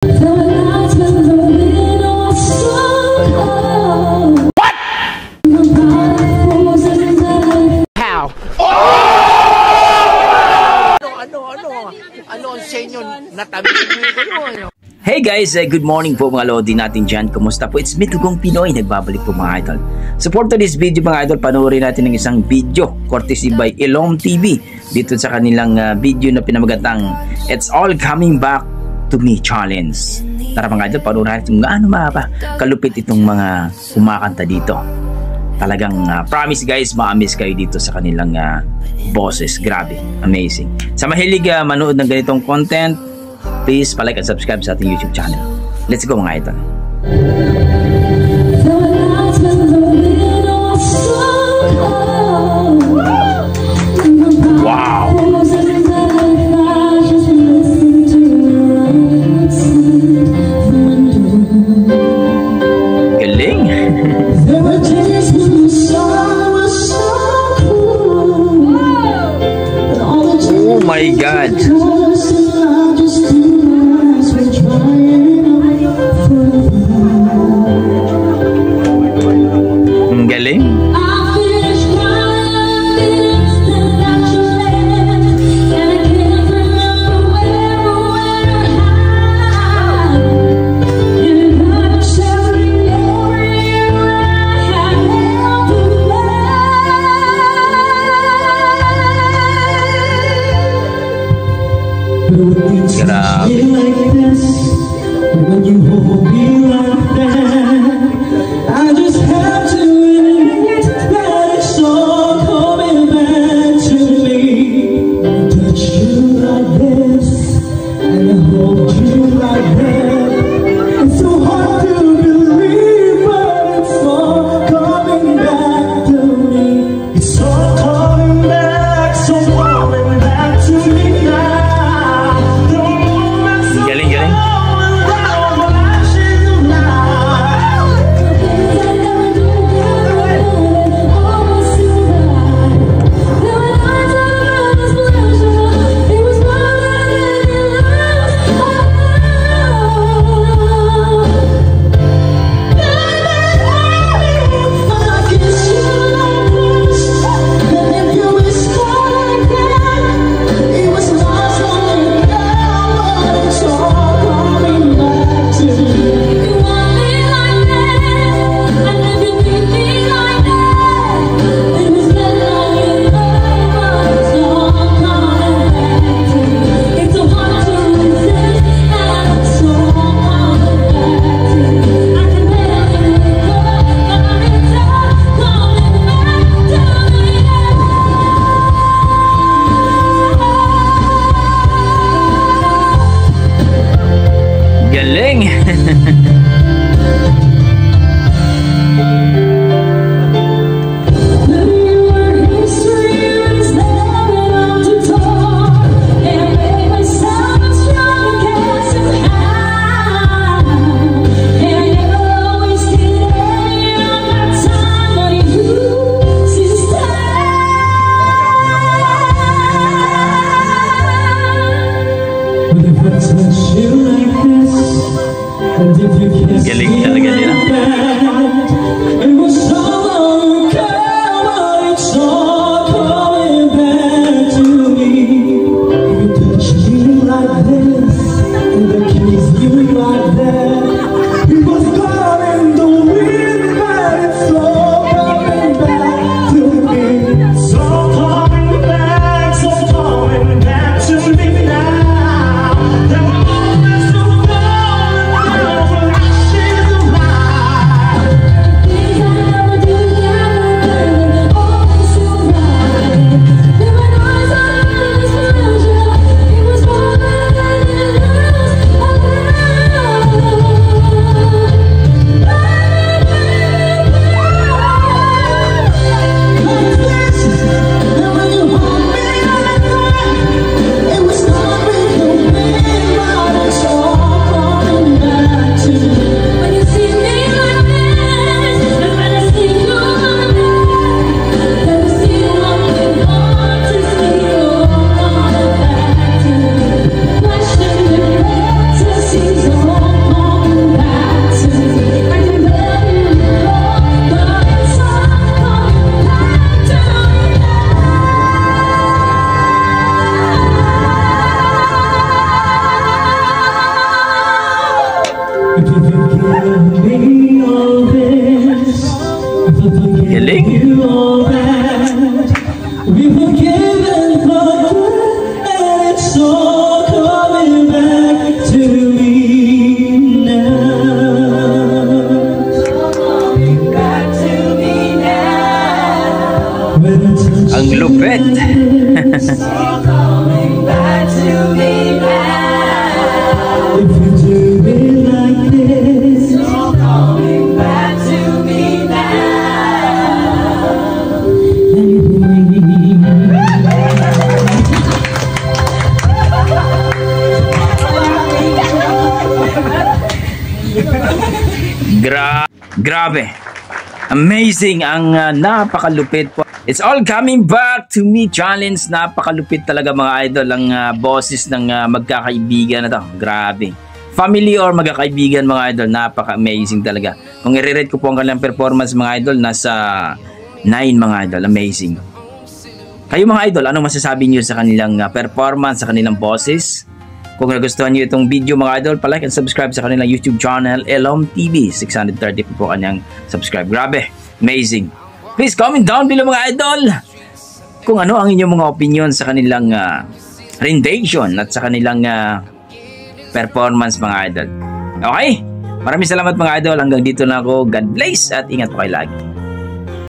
Hey guys, good morning po mga lodi natin dyan. Kumusta po? It's me, Tugong Pinoy. Nagbabalik po mga idol. Support to this video mga idol. Panoorin natin ng isang video courtesy by Elom TV dito sa kanilang video na pinamagatang It's All Coming Back to Me Challenge. Tara mga idol, panoorin natin kung gaano kalupit itong mga kumakanta dito. Talagang promise guys, ma-amaze kayo dito sa kanilang boses. Grabe, amazing. Sa mahilig manood ng ganitong content, please palike and subscribe sa ating YouTube channel. Let's go mga idol. Wow! Galing! Oh my God! Ang galing. Galing! Galing talaga nila. Galing. Ang lupit. Grabe. Amazing ang napakalupit po. It's all coming back to me challenge. Napakalupit talaga mga idol ang boses ng magkakaibigan na to. Grabe. Family or magkakaibigan mga idol, napaka-amazing talaga. Kung i-rate ko po ang kanilang performance mga idol, nasa 9 mga idol. Amazing. Kayo mga idol, anong masasabi niyo sa kanilang performance, sa kanilang boses? Kung nagustuhan niyo itong video mga idol, palike and subscribe sa kanilang YouTube channel, Elom TV. 630 po kanyang subscribe. Grabe, amazing. Please comment down below mga idol kung ano ang inyong mga opinion sa kanilang rendition at sa kanilang performance mga idol. Okay, maraming salamat mga idol. Hanggang dito na ako. God bless at ingat po kayo lagi.